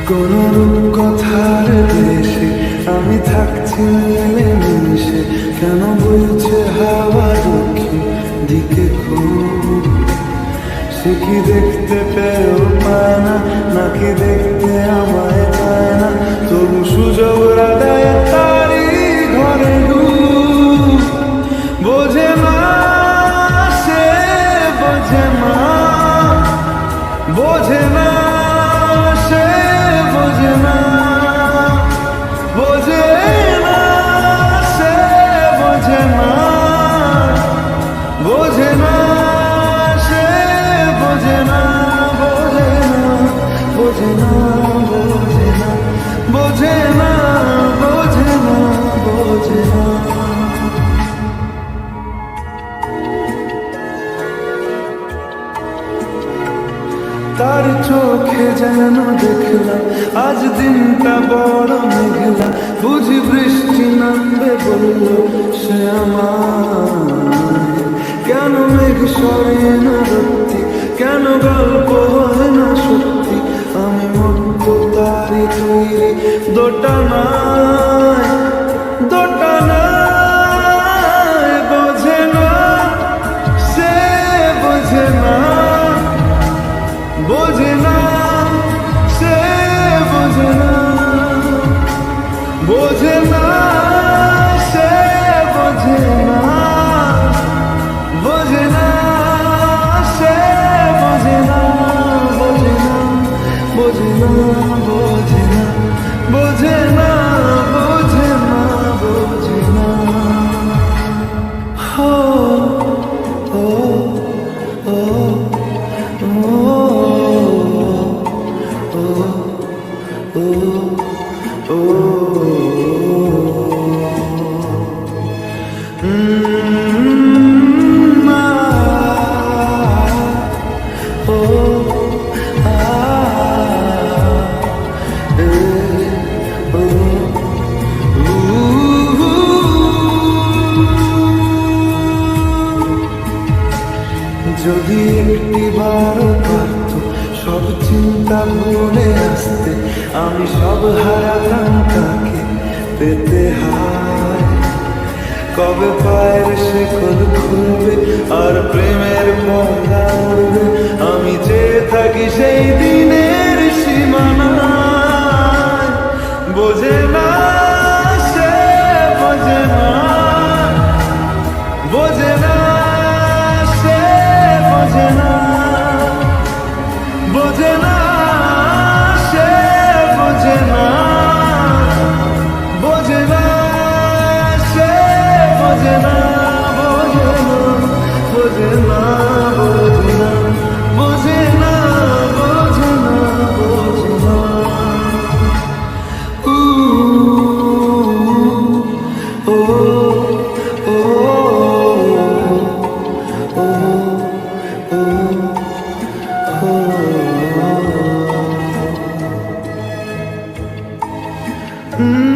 কোন রূপকথার দেশে আমি থাকছি মিলেমিশে, কেন বলছে হাওয়া দক্ষিণ দিকে খুব? সে কি দেখতে পেয়েও পায় না, নাকি দেখতে আমায় পায় না? তবু সুযোগরা দেয় তারি ঘরে ডুব। বোঝে না সে, বোঝে না, বোঝে না সে, বোঝে না, বোঝে না সে, বোঝে না, বোঝে না সে, বোঝে না, বোঝে না, বোঝে না, বোঝে না, বোঝে না, বোঝে না, বোঝে না। তার চোখে যেন দেখলাম আজ দিনটা বড় মেঘলা, বুঝি বৃষ্টি নামবে বলল সে আমায়। কেন মেঘ সরে না সত্যি, কেন গল্প হয় না সত্যি? আমি মুক্ত তারি তৈরি দোটানায়, দোটানায়। বোঝে না সে, বোঝে না, বোঝে না সে, বোঝে না, বোঝে না সে, বোঝে না, বোঝে না সে, বোঝে না, বোঝে না, বোঝে না, বোঝে না, বোঝে না, বোঝে না, বোঝে না। হো ও ও যদি একটিবার পারত সব চিন্তা ভুলে আসতে, আমি সব হারালাম তাকে পেতে হায়। কবে পায়ের শেকল খুলবে আর প্রেমের পর্দা উড়বে, আমি চেয়ে থাকি সেই দিনের সীমানায়। বোঝে না সে, বোঝে না, বোঝে না সে, বোঝে না, বোঝে না সে, বোঝে না, বোঝে না সে, বোঝে না, বোঝে না, বোঝে না, বোঝে না, বোঝে না, বোঝে না, বোঝে না। ও ও ও ও